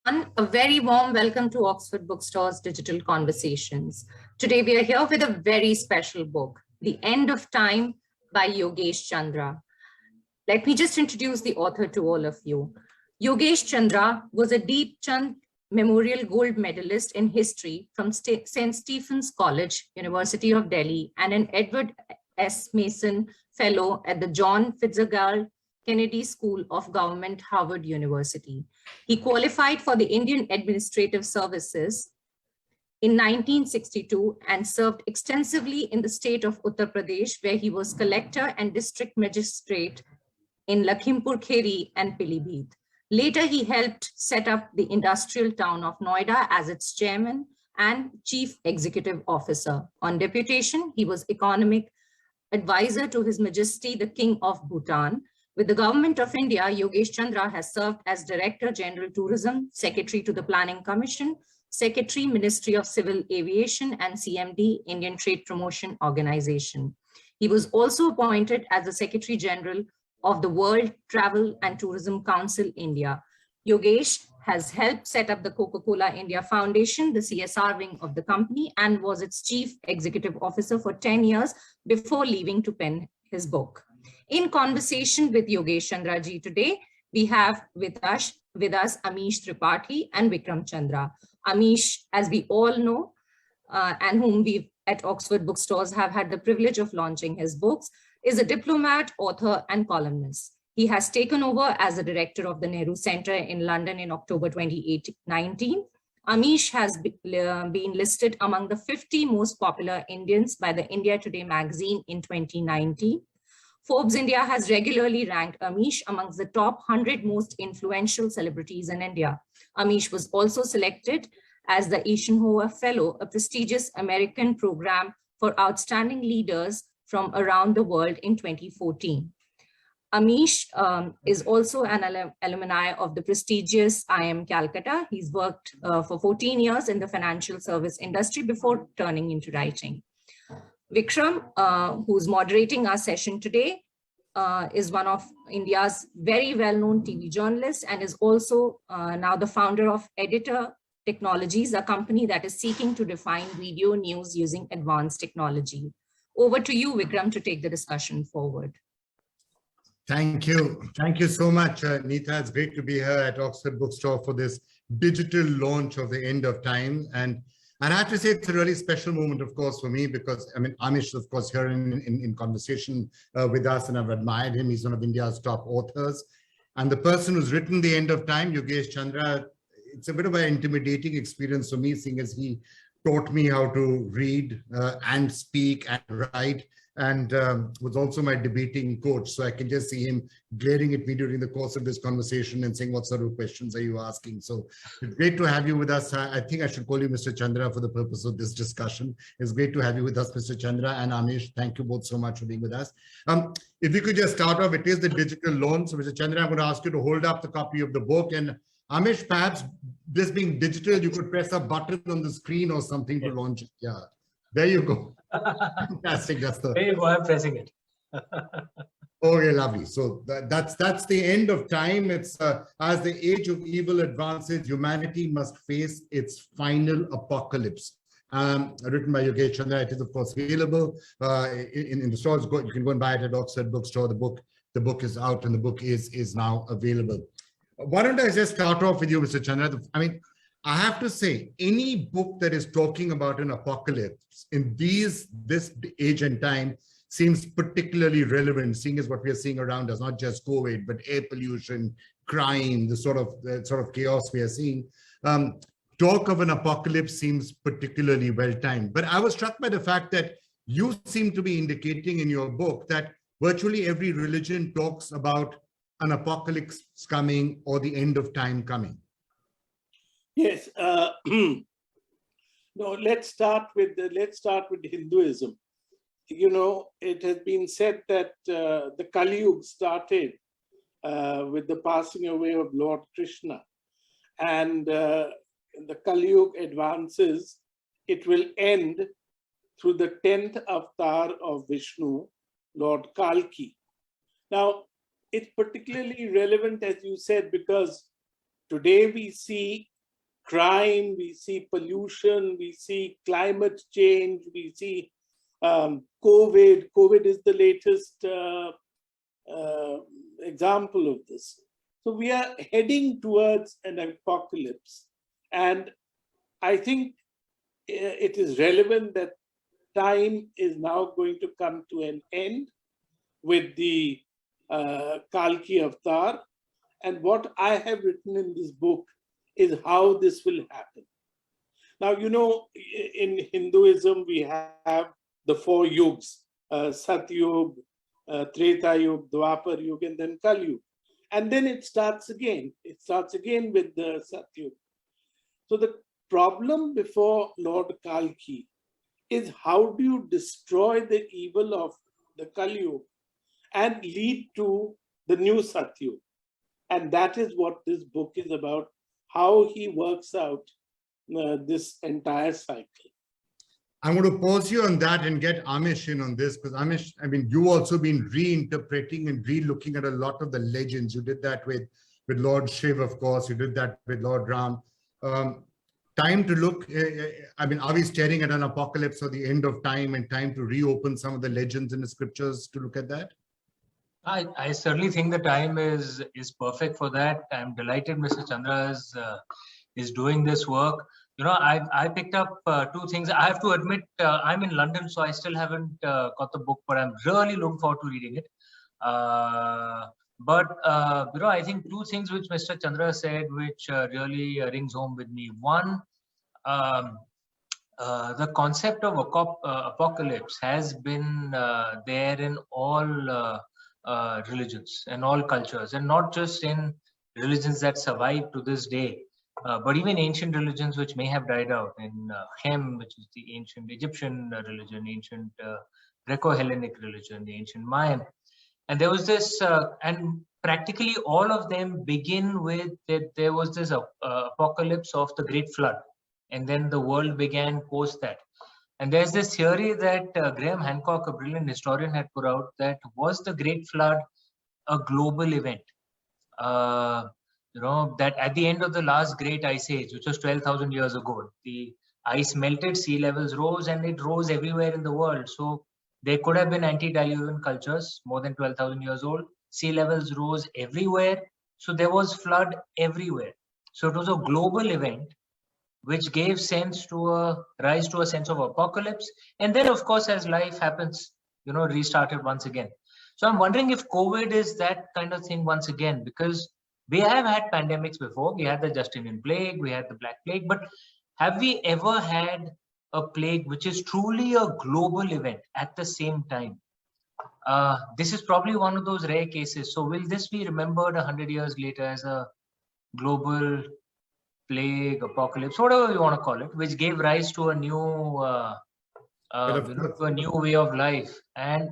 A very warm welcome to Oxford Bookstore's Digital Conversations. Today we are here with a very special book, The End of Time by Yogesh Chandra. Let me just introduce the author to all of you. Yogesh Chandra was a Deep Chand Memorial Gold Medalist in History from St. Stephen's College, University of Delhi, and an Edward S. Mason Fellow at the John Fitzgerald Kennedy School of Government, Harvard University. He qualified for the Indian Administrative Services in 1962 and served extensively in the state of Uttar Pradesh, where he was collector and district magistrate in Lakhimpur Kheri and Pilibhit. Later, he helped set up the industrial town of Noida as its chairman and chief executive officer. On deputation, he was economic advisor to His Majesty the King of Bhutan. With the Government of India, Yogesh Chandra has served as Director General Tourism, Secretary to the Planning Commission, Secretary, Ministry of Civil Aviation, and CMD, Indian Trade Promotion Organization. He was also appointed as the Secretary General of the World Travel and Tourism Council, India. Yogesh has helped set up the Coca-Cola India Foundation, the CSR wing of the company, and was its Chief Executive Officer for 10 years before leaving to pen his book. In conversation with Yogesh Chandra ji today, we have with us Amish Tripathi and Vikram Chandra. Amish, as we all know, and whom we at Oxford Bookstores have had the privilege of launching his books, is a diplomat, author, and columnist. He has taken over as the director of the Nehru Center in London in October 2019. Amish has been listed among the 50 most popular Indians by the India Today magazine in 2019. Forbes India has regularly ranked Amish amongst the top 100 most influential celebrities in India. Amish was also selected as the Eisenhower Fellow, a prestigious American program for outstanding leaders from around the world in 2014. Amish is also an alumni of the prestigious IIM Calcutta. He's worked for 14 years in the financial service industry before turning into writing. Vikram, who's moderating our session today, is one of India's very well-known TV journalists and is also now the founder of Editor Technologies, a company that is seeking to define video news using advanced technology. Over to you, Vikram, to take the discussion forward. Thank you. Thank you so much, Neeta. It's great to be here at Oxford Bookstore for this digital launch of The End of Time. And I have to say it's a really special moment, of course, for me, because I mean, Amish, of course, here in conversation with us, and I've admired him. He's one of India's top authors. And the person who's written The End of Time, Yogesh Chandra, it's a bit of an intimidating experience for me, seeing as he taught me how to read and speak and write, and was also my debating coach. So I can just see him glaring at me during the course of this conversation and saying, what sort of questions are you asking? So it's great to have you with us. I think I should call you Mr. Chandra for the purpose of this discussion. It's great to have you with us, Mr. Chandra and Amish. Thank you both so much for being with us. If you could just start off, it is the digital launch. So Mr. Chandra, I'm going to ask you to hold up the copy of the book, and Amish, perhaps this being digital, you could press a button on the screen or something to launch it. Yeah, there you go. Fantastic. That's the. There you go. I'm pressing it. Oh, yeah, lovely. So that's the end of time. It's as the age of evil advances, humanity must face its final apocalypse. Written by Yogesh Chandra. It is, of course, available in the stores. You can go and buy it at Oxford Bookstore. The book is out, and the book is now available. Why don't I just start off with you, Mr. Chandra? I mean, I have to say, any book that is talking about an apocalypse in this age and time seems particularly relevant, seeing as what we are seeing around us, not just COVID, but air pollution, crime, the sort of chaos we are seeing. Talk of an apocalypse seems particularly well-timed. But I was struck by the fact that you seem to be indicating in your book that virtually every religion talks about an apocalypse coming or the end of time coming. Yes. No, let's start with Hinduism. You know, it has been said that the Kali Yuga started with the passing away of Lord Krishna, and the Kali Yuga advances. It will end through the 10th avatar of Vishnu, Lord Kalki. Now, it's particularly relevant, as you said, because today we see crime, we see pollution, we see climate change, we see COVID. COVID is the latest example of this. So we are heading towards an apocalypse. And I think it is relevant that time is now going to come to an end with the Kalki Avatar. And what I have written in this book is how this will happen. Now, you know, in Hinduism, we have the 4 yugs, Satyug, Treta Yug, Dwapar Yug, and then Kali Yug. And then it starts again. It starts again with the Satyug. So the problem before Lord Kalki is how do you destroy the evil of the Kali Yug and lead to the new Satyug? And that is what this book is about, how he works out this entire cycle. I'm going to pause you on that and get Amish in on this, because Amish, I mean, you also been reinterpreting and re-looking at a lot of the legends. You did that with Lord Shiv, of course. You did that with Lord Ram. Time to look, I mean, are we staring at an apocalypse or the end of time, and time to reopen some of the legends in the scriptures to look at that? I certainly think the time is perfect for that. I'm delighted Mr. Chandra is doing this work. You know, I picked up 2 things. I have to admit, I'm in London, so I still haven't got the book, but I'm really looking forward to reading it. But you know, I think 2 things which Mr. Chandra said, which really rings home with me. One, the concept of apocalypse has been there in all religions and all cultures, and not just in religions that survive to this day, but even ancient religions which may have died out. In Hem, which is the ancient Egyptian religion, ancient Greco-Hellenic religion, the ancient Mayan. And there was this, and practically all of them begin with that there was this apocalypse of the Great Flood, and then the world began post that. And there's this theory that Graham Hancock, a brilliant historian, had put out, that was the Great Flood a global event? You know, that at the end of the last great ice age, which was 12,000 years ago, the ice melted, sea levels rose, and it rose everywhere in the world. So there could have been antediluvian cultures more than 12,000 years old. Sea levels rose everywhere. So there was flood everywhere. So it was a global event, which gave rise to a sense of apocalypse. And then, of course, as life happens, you know, restarted once again. So I'm wondering if COVID is that kind of thing once again, because we have had pandemics before. We had the Justinian plague, we had the Black Plague, but have we ever had a plague which is truly a global event at the same time? This is probably one of those rare cases. So will this be remembered 100 years later as a global plague, apocalypse, whatever you want to call it, which gave rise to a new, to a new way of life? And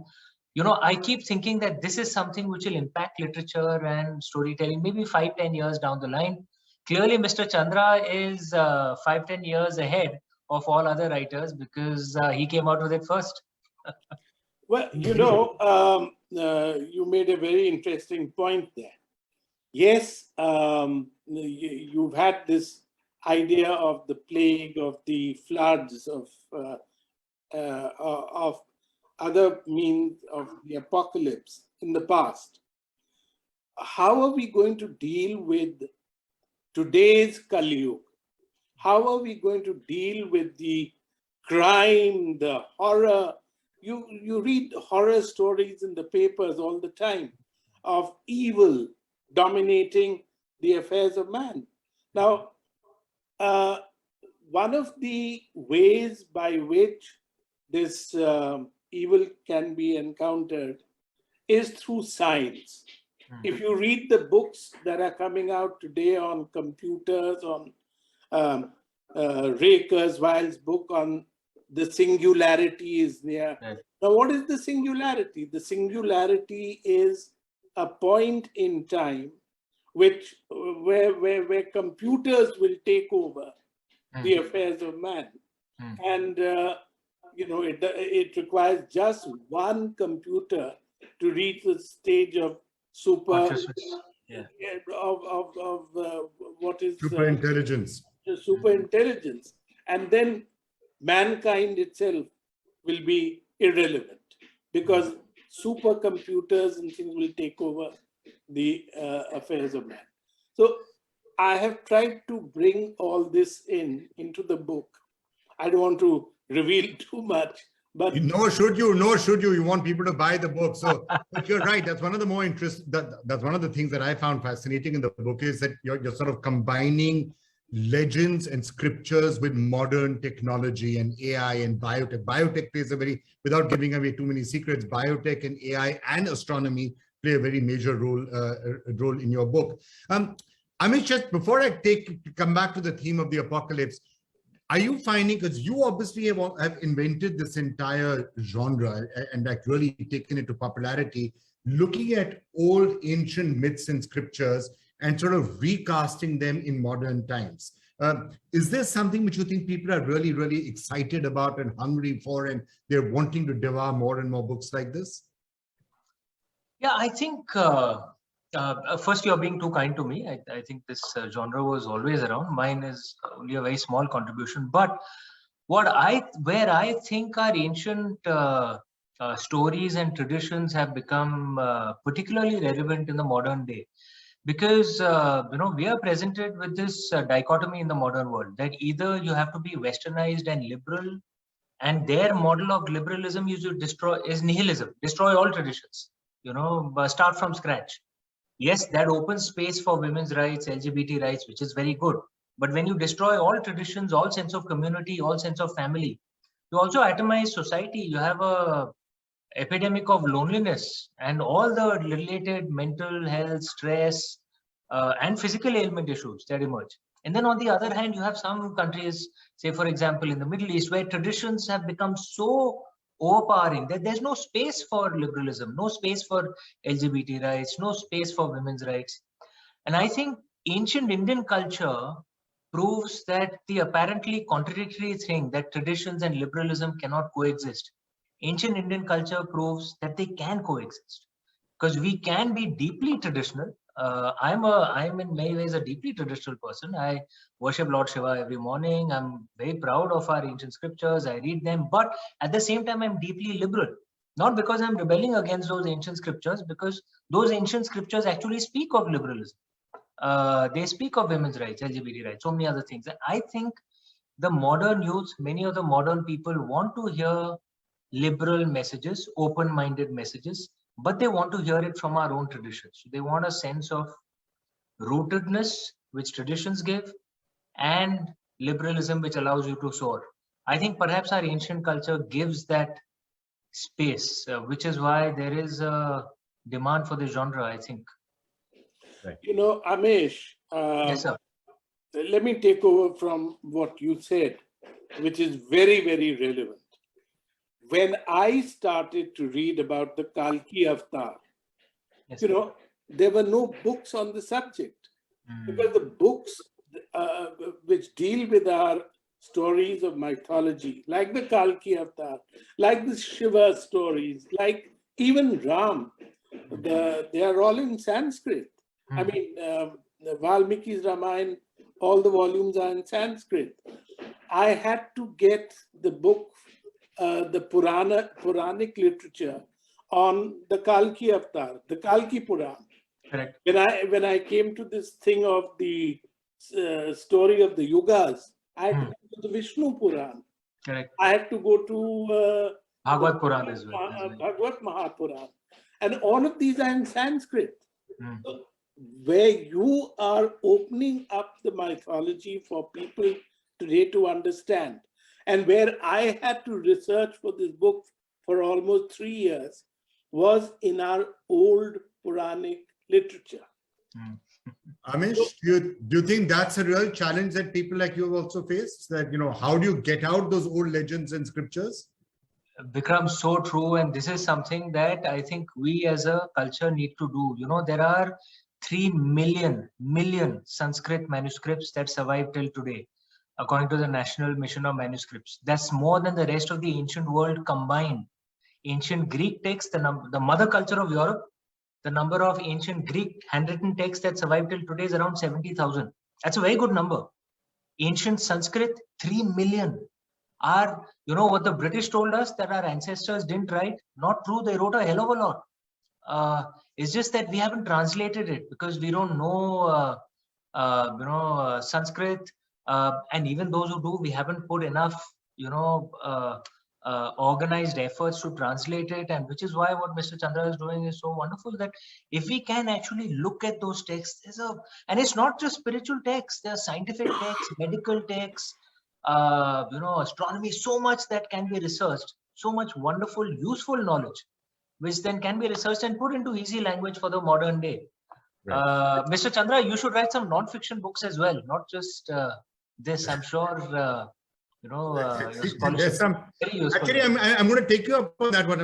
you know, I keep thinking that this is something which will impact literature and storytelling maybe 5-10 years down the line. Clearly, Mr. Chandra is 5-10 years ahead of all other writers, because he came out with it first. Well, you know, you made a very interesting point there. Yes, you've had this idea of the plague, of the floods, of other means of the apocalypse in the past. How are we going to deal with today's Kali Yuga? How are we going to deal with the crime, the horror? You read horror stories in the papers all the time of evil dominating the affairs of man. Now, one of the ways by which this evil can be encountered is through science. If you read the books that are coming out today on computers, on Ray Kurzweil's book on the singularity is there. Right. Now, what is the singularity? The singularity is a point in time which where computers will take over the affairs of man. And you know, it requires just one computer to reach the stage of super intelligence. super intelligence, and then mankind itself will be irrelevant because supercomputers and things will take over the affairs of man. So I have tried to bring all this into the book. I don't want to reveal too much, but nor should you. You want people to buy the book. So, but you're right. That's one of the more that's one of the things that I found fascinating in the book is that you're sort of combining legends and scriptures with modern technology and AI and biotech. Biotech plays a very, without giving away too many secrets, biotech and AI and astronomy play a very major role in your book. Amish, just before I come back to the theme of the apocalypse, are you finding, because you obviously have invented this entire genre and like really taken it to popularity, looking at old ancient myths and scriptures and sort of recasting them in modern times. Is there something which you think people are really, really excited about and hungry for, and they're wanting to devour more and more books like this? Yeah, I think first, you're being too kind to me. I think this genre was always around. Mine is only a very small contribution. But where I think our ancient stories and traditions have become particularly relevant in the modern day, because we are presented with this dichotomy in the modern world that either you have to be westernized and liberal, and their model of liberalism is nihilism, destroy all traditions, start from scratch. Yes, that opens space for women's rights, LGBT rights, which is very good. But when you destroy all traditions, all sense of community, all sense of family, you also atomize society. You have a epidemic of loneliness and all the related mental health, stress, and physical ailment issues that emerge. And then on the other hand, you have some countries, say, for example, in the Middle East, where traditions have become so overpowering that there's no space for liberalism, no space for LGBT rights, no space for women's rights. And I think ancient Indian culture proves that the apparently contradictory thing that traditions and liberalism cannot coexist. Ancient Indian culture proves that they can coexist, because we can be deeply traditional. I'm in many ways a deeply traditional person. I worship Lord Shiva every morning. I'm very proud of our ancient scriptures. I read them, but at the same time, I'm deeply liberal. Not because I'm rebelling against those ancient scriptures, because those ancient scriptures actually speak of liberalism. They speak of women's rights, LGBT rights, so many other things. And I think the modern youth, many of the modern people want to hear liberal messages, open-minded messages, but they want to hear it from our own traditions. They want a sense of rootedness, which traditions give, and liberalism, which allows you to soar. I think perhaps our ancient culture gives that space, which is why there is a demand for this genre, I think. Right. Amish, Yes, sir. let me take over from what you said, which is very, very relevant. When I started to read about the Kalki Avatar, Yes, there were no books on the subject, because the books which deal with our stories of mythology, like the Kalki Avatar, like the Shiva stories, like even Ram, they are all in Sanskrit. I mean, Valmiki's Ramayana, all the volumes are in Sanskrit. I had to get the book, the Puranic literature on the Kalki Avatar, the Kalki Puran. correct. When I came to this thing of the story of the Yugas, I had to go to the Vishnu Puran. Correct. I had to go to Bhagavad Puran as well. Bhagavad Mahapuran. And all of these are in Sanskrit. Mm. So where you are opening up the mythology for people today to understand, and where I had to research for this book for almost 3 years, was in our old Puranic literature. Mm. Amish, do you think that's a real challenge that people like you have also faced? That, how do you get out those old legends and scriptures? Vikram, so true. And this is something that I think we as a culture need to do. There are 3 million Sanskrit manuscripts that survive till today, according to the National Mission of Manuscripts. That's more than the rest of the ancient world combined. Ancient Greek texts, the mother culture of Europe, the number of ancient Greek handwritten texts that survive till today is around 70,000. That's a very good number. Ancient Sanskrit, 3 million. You know what the British told us, that our ancestors didn't write? Not true. They wrote a hell of a lot. It's just that we haven't translated it because we don't know, Sanskrit. And even those who do, we haven't put enough, organized efforts to translate it. And which is why what Mr. Chandra is doing is so wonderful, that if we can actually look at those texts, and it's not just spiritual texts, there are scientific texts, medical texts, astronomy, so much that can be researched, so much wonderful, useful knowledge, which then can be researched and put into easy language for the modern day. Right. Mr. Chandra, you should write some non-fiction books as well, not just this. I'm sure, your scholarship is very useful. Actually, I'm going to take you up on that one,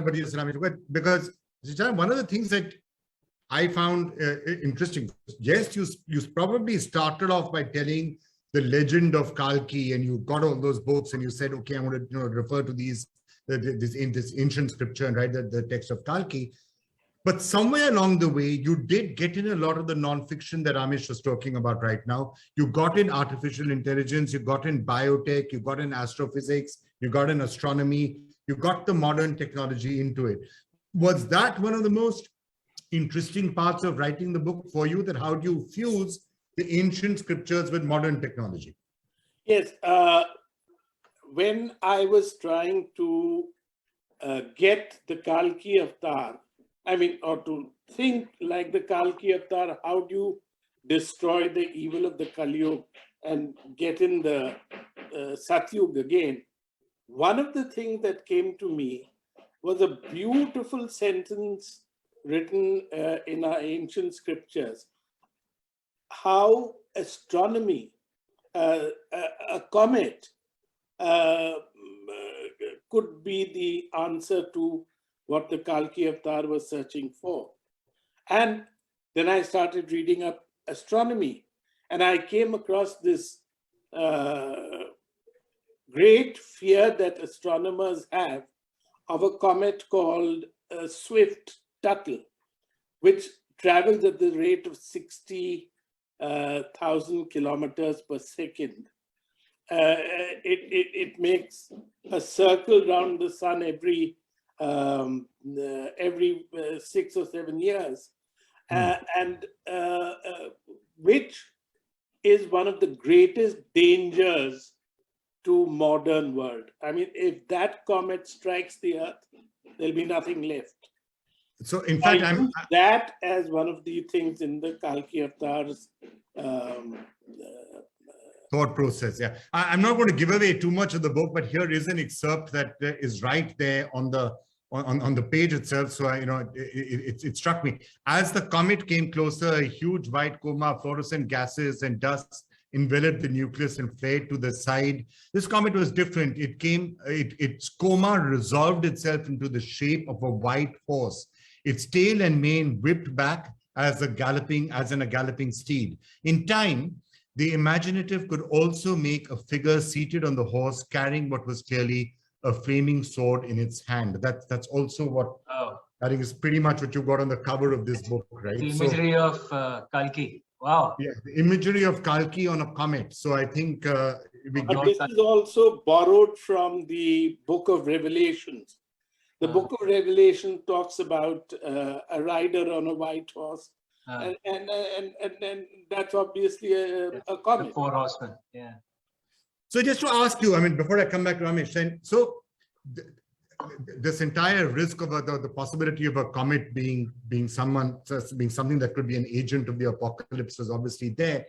because one of the things that I found interesting, yes, you probably started off by telling the legend of Kalki, and you got all those books, and you said, okay, I'm going to refer to this ancient scripture and write the text of Kalki. But somewhere along the way, you did get in a lot of the nonfiction that Amish was talking about right now. You got in artificial intelligence, you got in biotech, you got in astrophysics, you got in astronomy, you got the modern technology into it. Was that one of the most interesting parts of writing the book for you, that how do you fuse the ancient scriptures with modern technology? Yes. When I was trying to get the Kalki avatar, or to think like the Kalki avatar, how do you destroy the evil of the Kali Yuga and get in the Satyug again? One of the things that came to me was a beautiful sentence written in our ancient scriptures, how astronomy, a comet, could be the answer to what the Kalki avatar was searching for. And then I started reading up astronomy, and I came across this great fear that astronomers have of a comet called Swift Tuttle, which travels at the rate of 60,000 kilometers per second. It makes a circle around the sun every 6 or 7 years, and which is one of the greatest dangers to modern world. If that comet strikes the earth, there'll be nothing left. So in fact, I use that as one of the things in the Kalki avatar's thought process. Yeah, I'm not going to give away too much of the book, but here is an excerpt that is right there on the page itself. So it struck me as the comet came closer. A huge white coma, fluorescent gases and dust enveloped the nucleus and flared to the side. This comet was different. Its coma resolved itself into the shape of a white horse. Its tail and mane whipped back as in a galloping steed. In time, the imaginative could also make a figure seated on the horse carrying what was clearly a flaming sword in its hand. That's also what I think is pretty much what you got on the cover of this book, right? The imagery of Kalki. Wow. Yeah, the imagery of Kalki on a comet. So I think this is also borrowed from the Book of Revelations. The Book of Revelation talks about a rider on a white horse. And that's obviously a comet. The four horsemen, yeah. So just to ask you, before I come back to Amish, so this entire risk of the possibility of a comet being something that could be an agent of the apocalypse was obviously there.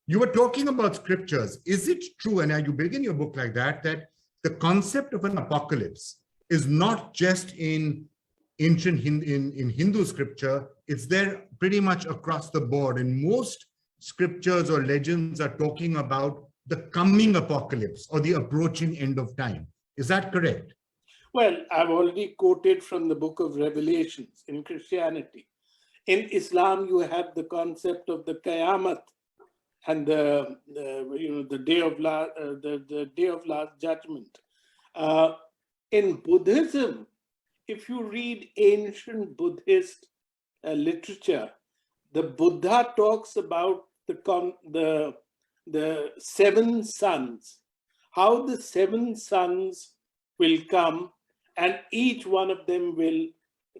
You were talking about scriptures. Is it true, and you begin your book like that the concept of an apocalypse is not just in ancient in Hindu scripture, it's there pretty much across the board, and most scriptures or legends are talking about the coming apocalypse or the approaching end of time. Is that correct? Well, I've already quoted from the Book of Revelations in Christianity. In Islam, you have the concept of the Qiyamah and the day of last judgment. In Buddhism, if you read ancient Buddhist literature, the Buddha talks about the the 7 suns, how the 7 suns will come and each one of them will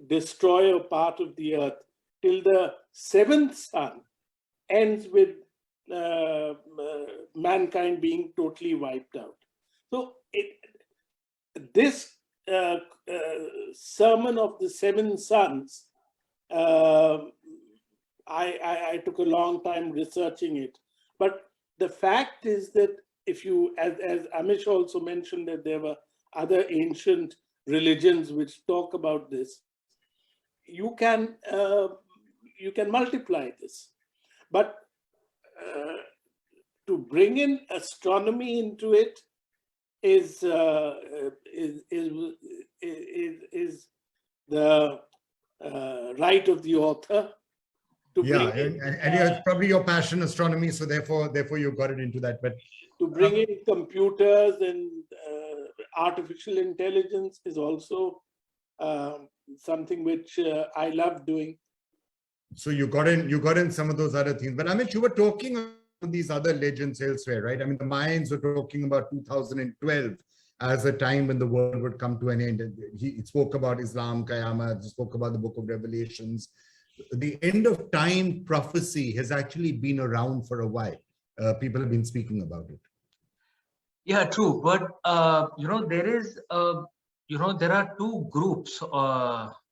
destroy a part of the earth till the 7th sun ends with mankind being totally wiped out. So this sermon of the 7 suns, I took a long time researching it. But the fact is that if you, as Amish also mentioned, that there were other ancient religions which talk about this, you can multiply this. But to bring in astronomy into it is the right of the author. Yeah, and it's probably your passion, astronomy, so therefore you got it into that. But to bring in computers and artificial intelligence is also something which I love doing. So you got in some of those other things. But I mean, you were talking about these other legends elsewhere, right? I mean, the Mayans were talking about 2012 as a time when the world would come to an end. He spoke about Islam, Qiyamah, he spoke about the Book of Revelations. The end of time prophecy has actually been around for a while. People have been speaking about it. Yeah, true. But there is there are 2 groups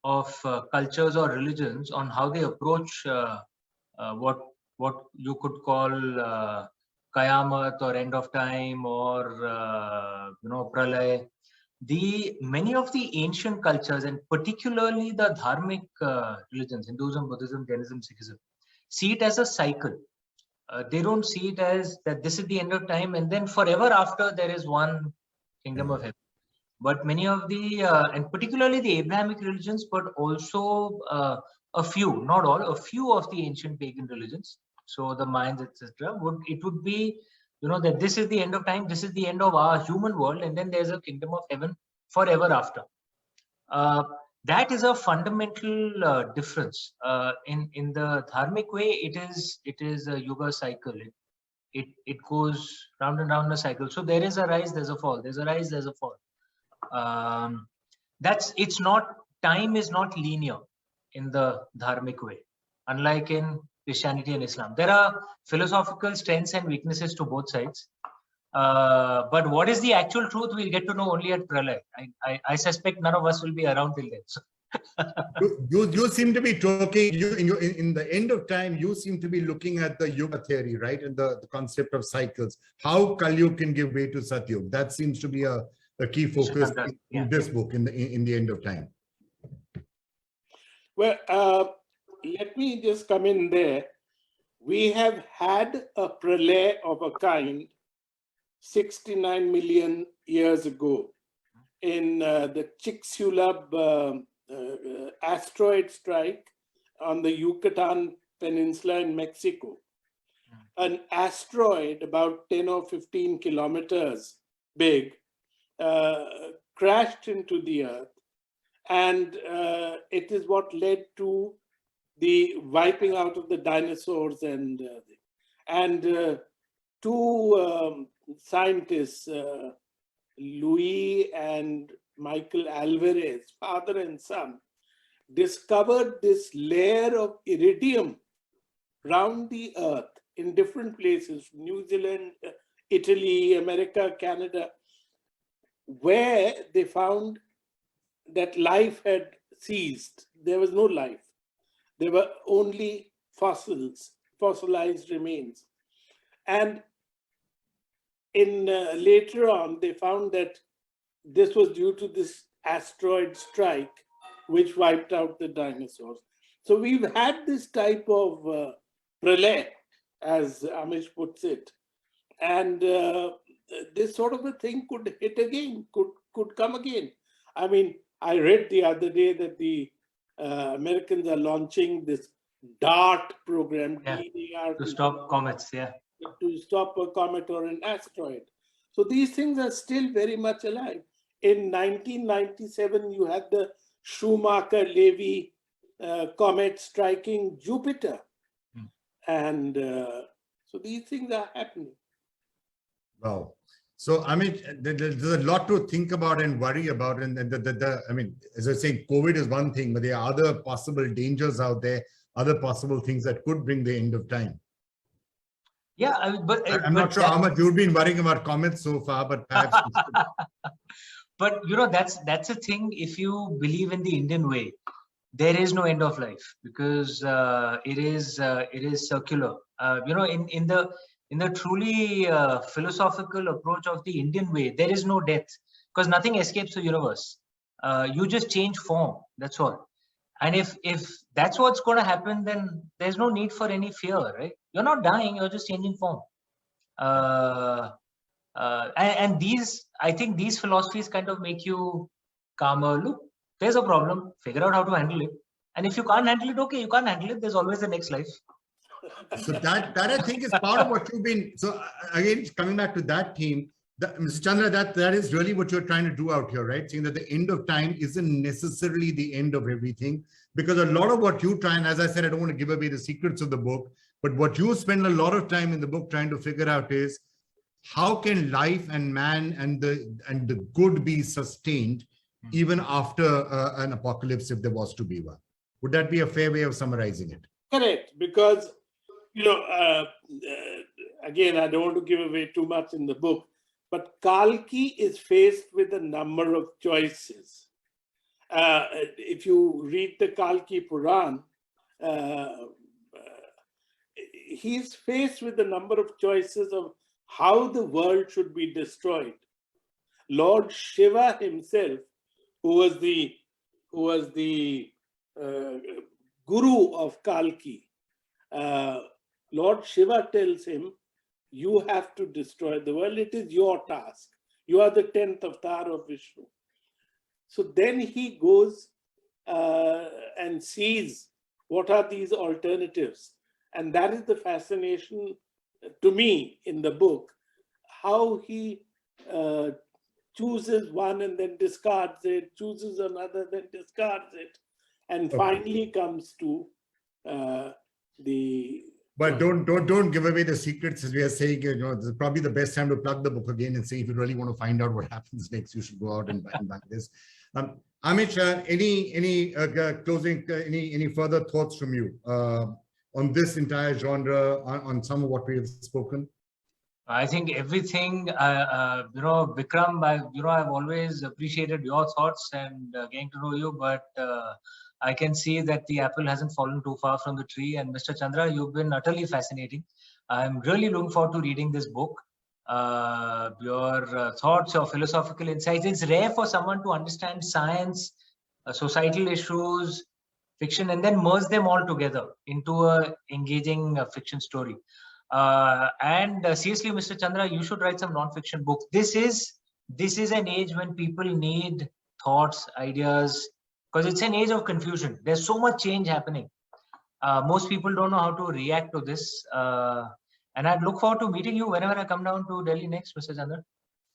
of cultures or religions on how they approach what you could call Qayamat or end of time or Pralay. Many of the ancient cultures, and particularly the dharmic religions, Hinduism, Buddhism, Jainism, Sikhism, see it as a cycle. They don't see it as that this is the end of time and then forever after there is one kingdom of heaven. But many of the, and particularly the Abrahamic religions, but also a few, not all, a few of the ancient pagan religions, so the Mayans, etc., would be, that this is the end of time, this is the end of our human world, and then there's a kingdom of heaven forever after. That is a fundamental difference. In the dharmic way, it is a yuga cycle. It goes round and round a cycle. So there is a rise, there's a fall. There's a rise, there's a fall. It's not, time is not linear in the dharmic way, unlike in Christianity and Islam. There are philosophical strengths and weaknesses to both sides. But what is the actual truth, we'll get to know only at Pralay. I suspect none of us will be around till then. So. you seem to be talking, in the end of time, you seem to be looking at the Yuga theory, right? And the concept of cycles. How Kali can give way to Satyug. That seems to be a key focus in this book, in the end of time. Well, let me just come in there. We have had a pralay of a kind 69 million years ago in the Chicxulub asteroid strike on the Yucatan Peninsula in Mexico. An asteroid about 10 or 15 kilometers big crashed into the earth, and it is what led to the wiping out of the dinosaurs and two scientists, Louis and Michael Alvarez, father and son, discovered this layer of iridium around the earth in different places, New Zealand, Italy, America, Canada, where they found that life had ceased. There was no life. There were only fossils, fossilized remains. And later on, they found that this was due to this asteroid strike, which wiped out the dinosaurs. So we've had this type of pralay, as Amish puts it. And this sort of a thing could hit again, could come again. I mean, I read the other day that the Americans are launching this DART program, D-A-R-T, to stop comets, to stop a comet or an asteroid. So these things are still very much alive. In 1997, you had the Schumacher-Levy comet striking Jupiter. And so these things are happening. Wow. So, I mean, there's a lot to think about and worry about. And I mean, as I was saying, COVID is one thing, but there are other possible dangers out there, other possible things that could bring the end of time. Yeah, I'm not sure how much you've been worrying about comets so far, but perhaps. But that's a thing. If you believe in the Indian way, there is no end of life, because it is circular. In the truly philosophical approach of the Indian way, there is no death, because nothing escapes the universe. You just change form. That's all. And if that's what's going to happen, then there's no need for any fear, right? You're not dying. You're just changing form. And I think these philosophies kind of make you calmer. Look, there's a problem, figure out how to handle it. And if you can't handle it, okay, you can't handle it. There's always the next life. So that I think is part of what you've been. So again, coming back to that theme, Mr. Chandra, that is really what you're trying to do out here, right? Saying that the end of time isn't necessarily the end of everything, because a lot of what you try, and as I said, I don't want to give away the secrets of the book, but what you spend a lot of time in the book trying to figure out is, how can life and man and the good be sustained even after an apocalypse, if there was to be one? Would that be a fair way of summarizing it? Correct, because again, I don't want to give away too much in the book, but Kalki is faced with a number of choices. If you read the Kalki Puran, he's faced with a number of choices of how the world should be destroyed. Lord Shiva himself, who was the guru of Kalki, Lord Shiva tells him, you have to destroy the world. It is your task. You are the 10th avatar of Vishnu. So then he goes and sees what are these alternatives. And that is the fascination to me in the book, how he chooses one and then discards it, chooses another, then discards it, and finally comes to the... But don't give away the secrets, as we are saying. This is probably the best time to plug the book again and say, if you really want to find out what happens next, you should go out and buy this. Amish, any closing, any further thoughts from you on this entire genre, on some of what we have spoken? I think everything, Vikram, I've always appreciated your thoughts and getting to know you, but I can see that the apple hasn't fallen too far from the tree. And Mr. Chandra, you've been utterly fascinating. I'm really looking forward to reading this book. Your thoughts, your philosophical insights. It's rare for someone to understand science, societal issues, fiction, and then merge them all together into a engaging fiction story. And seriously, Mr. Chandra, you should write some non-fiction books. This is an age when people need thoughts, ideas, because it's an age of confusion. There's so much change happening. Most people don't know how to react to this. And I'd look forward to meeting you whenever I come down to Delhi next, Mr. Chandra.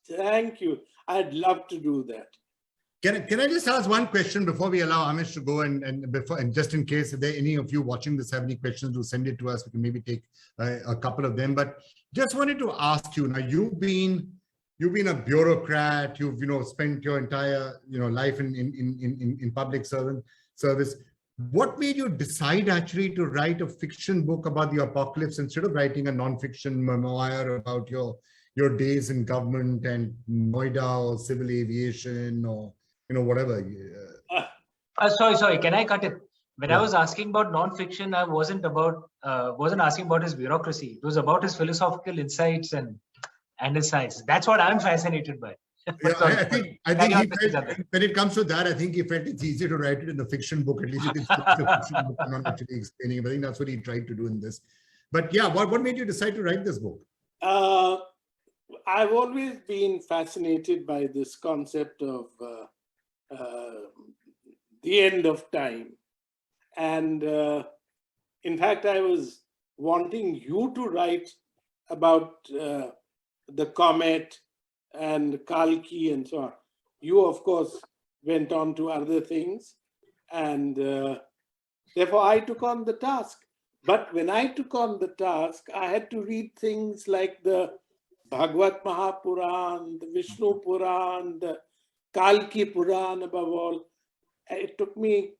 Thank you. I'd love to do that. Can I just ask one question before we allow Amish to go, and just in case if there any of you watching this have any questions, do send it to us. We can maybe take a couple of them. But just wanted to ask you, now you've been a bureaucrat. You've spent your entire life in public service. What made you decide actually to write a fiction book about the apocalypse instead of writing a non-fiction memoir about your days in government and Noida or civil aviation or whatever? Sorry. Can I cut it? When I was asking about non-fiction, I wasn't asking about his bureaucracy. It was about his philosophical insights and his science. That's what I'm fascinated by. Yeah, I think he felt, when it comes to that, I think he felt it's easier to write it in the fiction book. At least you can stick to the fiction book and not actually explaining it. I think that's what he tried to do in this. But yeah, what made you decide to write this book? I've always been fascinated by this concept of the end of time. And in fact, I was wanting you to write about the comet and Kalki and so on. You, of course, went on to other things. And therefore, I took on the task. But when I took on the task, I had to read things like the Bhagavad Mahapuran, the Vishnu Puran, the Kalki Puran above all. It took me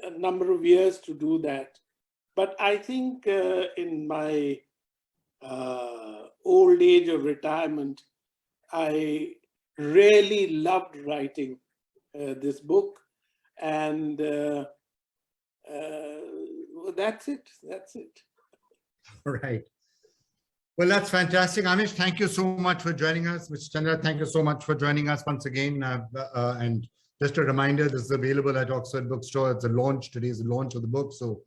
a number of years to do that. But I think in my old age of retirement, I really loved writing this book. And that's it. That's it. Right. Well, that's fantastic. Amish, thank you so much for joining us. Mr. Chandra, thank you so much for joining us once again. And just a reminder, this is available at Oxford Bookstore. It's a launch. Today is the launch of the book. So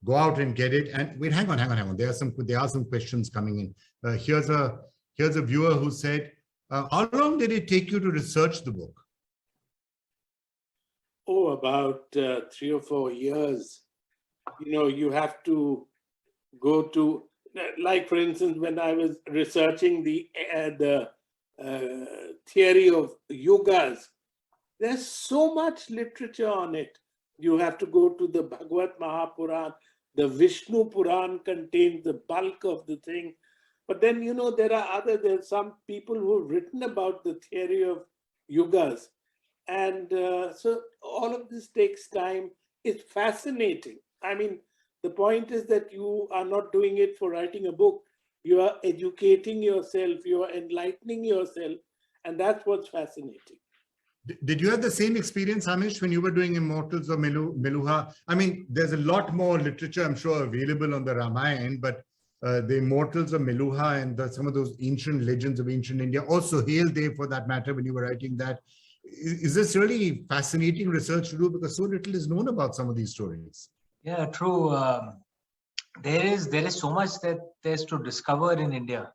go out and get it. And wait, hang on. There are some questions coming in. Here's a viewer who said, how long did it take you to research the book? Oh, about 3 or 4 years. You know, you have to go to, like for instance, when I was researching the theory of yugas, there's so much literature on it. You have to go to the Bhagavad Mahapuran. The Vishnu Puran contains the bulk of the thing. But then, you know, there's some people who've written about the theory of yugas. And so all of this takes time. It's fascinating. I mean, the point is that you are not doing it for writing a book. You are educating yourself. You are enlightening yourself. And that's what's fascinating. Did you have the same experience, Amish, when you were doing Immortals or Meluha? I mean, there's a lot more literature, I'm sure, available on the Ramayana, but the Immortals of Meluha and some of those ancient legends of ancient India, also Hail Dev for that matter, when you were writing that. Is this really fascinating research to do, because so little is known about some of these stories? Yeah, true. There is so much that there's to discover in India.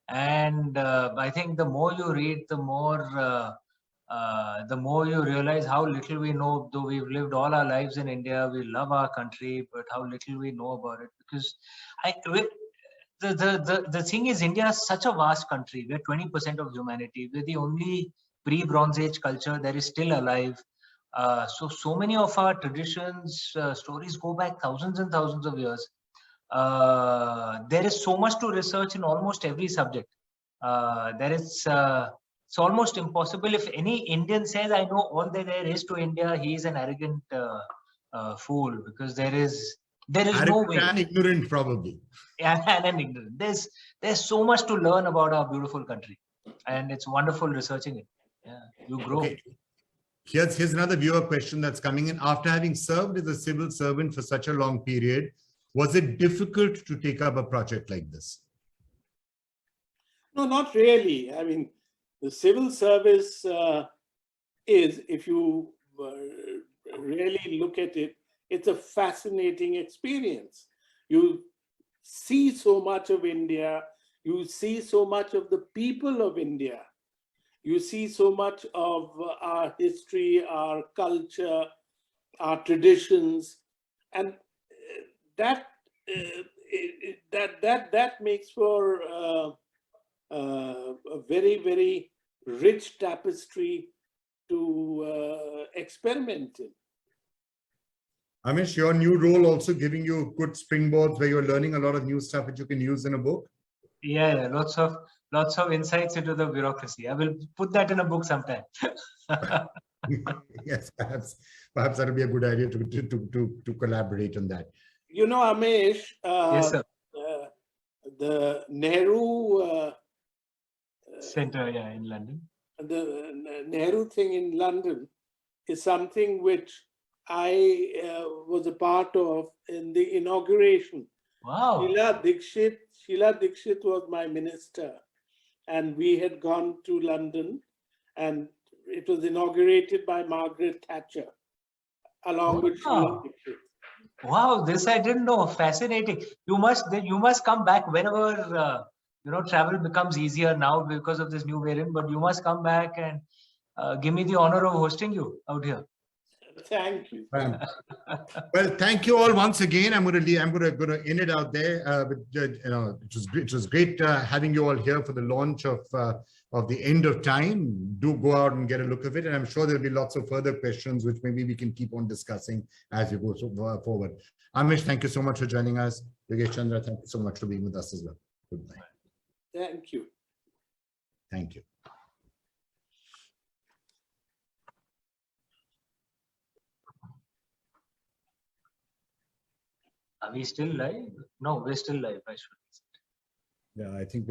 And I think the more you read, the more you realize how little we know. Though we've lived all our lives in India, we love our country, but how little we know about it. Because the thing is, India is such a vast country. We're 20% of humanity. We're the only pre-Bronze Age culture that is still alive. So many of our traditions, stories go back thousands and thousands of years. There is so much to research in almost every subject. It's almost impossible. If any Indian says, I know all that there is to India, he is an arrogant fool, because there is no way. And ignorant, probably. And ignorant. There's so much to learn about our beautiful country, and it's wonderful researching it. Yeah, you grow. Okay. Here's another viewer question that's coming in. After having served as a civil servant for such a long period, was it difficult to take up a project like this? No, not really. I mean, the civil service is, if you really look at it, it's a fascinating experience. You see so much of India. You see so much of the people of India. You see so much of our history, our culture, our traditions, and that makes for a very, very rich tapestry to experiment in. Amish, your new role also giving you good springboards where you're learning a lot of new stuff that you can use in a book? Yeah, lots of insights into the bureaucracy. I will put that in a book sometime. Yes, perhaps that would be a good idea to collaborate on that. You know, Amish, Yes, sir. the Nehru Center, yeah, in London. The Nehru thing in London is something which I was a part of in the inauguration. Wow. Sheila Dikshit was my minister, and we had gone to London, and it was inaugurated by Margaret Thatcher, along with Sheila Dikshit. Wow, this I didn't know. Fascinating. You must come back whenever travel becomes easier now because of this new variant. But you must come back and give me the honor of hosting you out here. Thank you. Well, thank you all once again. I'm going to end it out there. It was great having you all here for the launch of the End of Time. Do go out and get a look of it, and I'm sure there'll be lots of further questions which maybe we can keep on discussing as we go forward. Amish, thank you so much for joining us. Yogesh Chandra, thank you so much for being with us as well. Goodbye. Thank you. Thank you. Are we still live? No, we're still live. I should. Yeah, I think